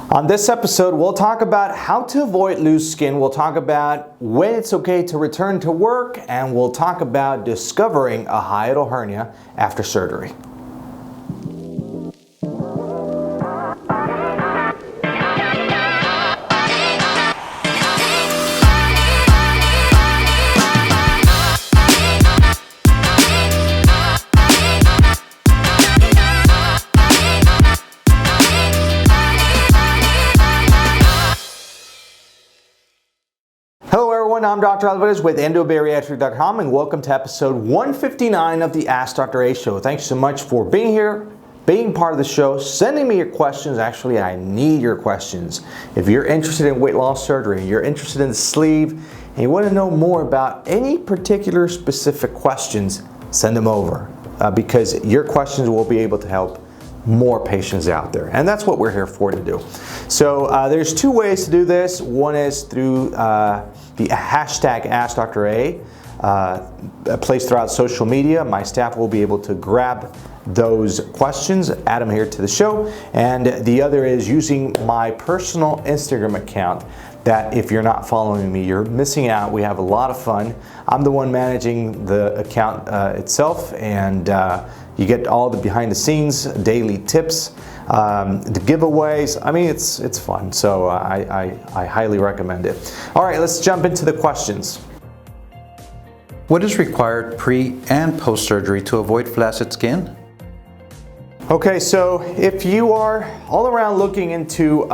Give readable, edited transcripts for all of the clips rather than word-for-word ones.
On this episode, we'll talk about how to avoid loose skin, we'll talk about when it's okay to return to work, and we'll talk about discovering a hiatal hernia after surgery. Hello everyone, I'm Dr. Alvarez with Endobariatric.com and welcome to episode 159 of the AskDrA show. Thanks so much for being here, being part of the show, sending me your questions. Actually, I need your questions. If you're interested in weight loss surgery, you're interested in the sleeve, and you want to know more about any particular specific questions, send them over because your questions will be able to help more patients out there, and that's what we're here for to do. So there's two ways to do this. One is through the hashtag AskDrA, placed throughout social media. My staff will be able to grab those questions, add them here to the show, and the other is using my personal Instagram account that if you're not following me, you're missing out. We have a lot of fun. I'm the one managing the account itself, and you get all the behind the scenes, daily tips, the giveaways. I mean, it's fun, so I highly recommend it. All right, let's jump into the questions. What is required pre and post-surgery to avoid flaccid skin? Okay, so if you are all around looking into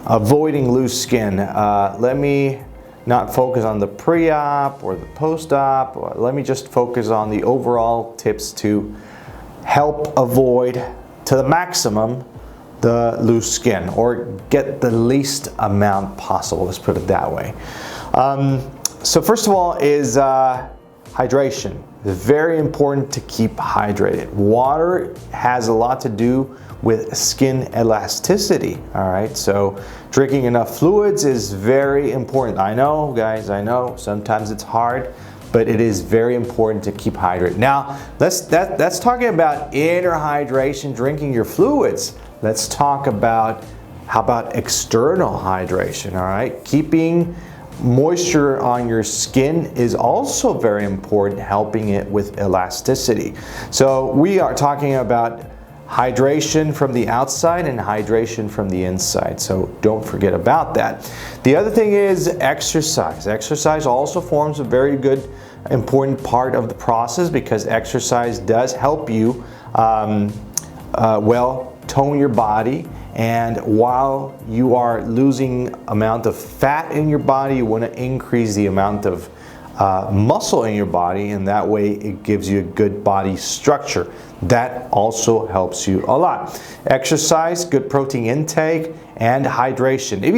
avoiding loose skin, let me not focus on the pre-op or the post-op. Let me just focus on the overall tips to help avoid to the maximum the loose skin, or get the least amount possible, let's put it that way. So first of all is hydration. It's very important to keep hydrated. Water has a lot to do with skin elasticity, all right? So drinking enough fluids is very important. I know, guys, I know, sometimes it's hard, but it is very important to keep hydrated. Now, that's talking about inner hydration, drinking your fluids. Let's talk about, how about external hydration, all right? Keeping moisture on your skin is also very important, helping it with elasticity. So we are talking about hydration from the outside and hydration from the inside, so don't forget about that. The other thing is exercise. Exercise also forms a very good, important part of the process, because exercise does help you tone your body. And while you are losing amount of fat in your body, you want to increase the amount of muscle in your body, and that way it gives you a good body structure. That also helps you a lot. Exercise, good protein intake, and hydration. If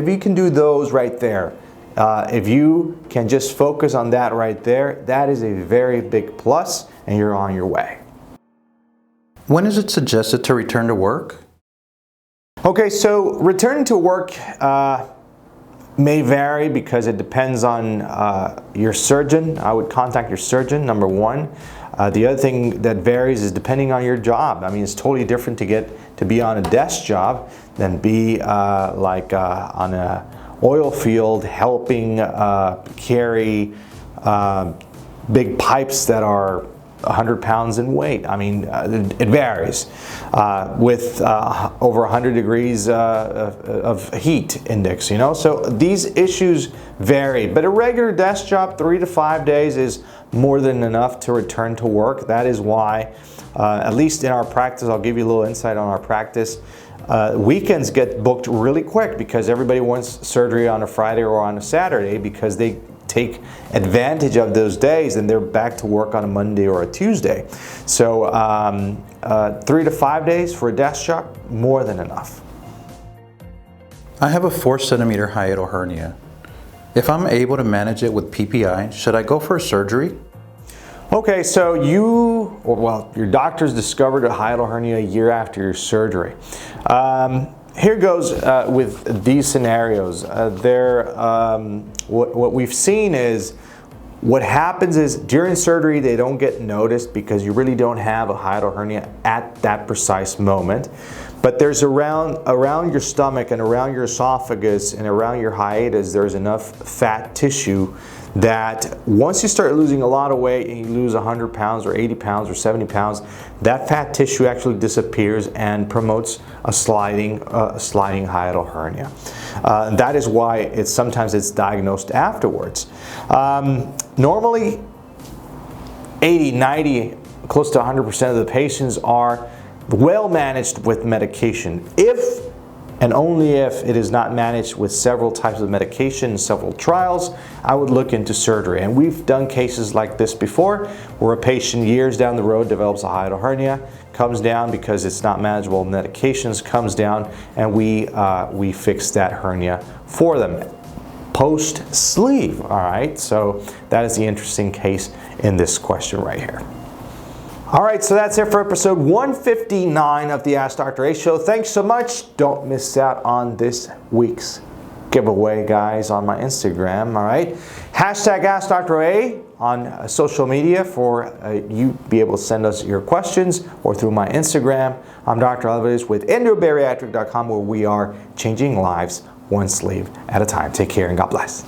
you can do those right there, if you can just focus on that right there, that is a very big plus, and you're on your way. When is it suggested to return to work? Okay, so returning to work may vary because it depends on your surgeon. I would contact your surgeon, number one. The other thing that varies is depending on your job. I mean, it's totally different to be on a desk job than be on a oil field helping carry big pipes that are 100 pounds in weight. I mean, it varies with over 100 degrees of heat index, you know? So these issues vary, but a regular desk job, 3 to 5 days is more than enough to return to work. That is why, at least in our practice, I'll give you a little insight on our practice. Weekends get booked really quick because everybody wants surgery on a Friday or on a Saturday, because they take advantage of those days and they're back to work on a Monday or a Tuesday. So 3 to 5 days for a desk job, more than enough. I have a 4-centimeter hiatal hernia. If I'm able to manage it with PPI, should I go for a surgery? Okay, so your doctors discovered a hiatal hernia a year after your surgery. Here goes with these scenarios. What we've seen is, what happens is during surgery they don't get noticed because you really don't have a hiatal hernia at that precise moment. But there's around your stomach and around your esophagus and around your hiatus, there's enough fat tissue that once you start losing a lot of weight and you lose 100 pounds or 80 pounds or 70 pounds, that fat tissue actually disappears and promotes a sliding hiatal hernia. That is why sometimes it's diagnosed afterwards. Normally, 80, 90, close to 100% of the patients are well managed with medication. If and only if it is not managed with several types of medication, several trials, I would look into surgery. And we've done cases like this before, where a patient years down the road develops a hiatal hernia, comes down because it's not manageable with medications, comes down, and we fix that hernia for them. Post-sleeve, all right? So that is the interesting case in this question right here. All right, so that's it for episode 159 of the AskDrA show. Thanks so much. Don't miss out on this week's giveaway, guys, on my Instagram, all right? Hashtag AskDrA on social media for you be able to send us your questions, or through my Instagram. I'm Dr. Alvarez with Endobariatric.com, where we are changing lives one sleeve at a time. Take care and God bless.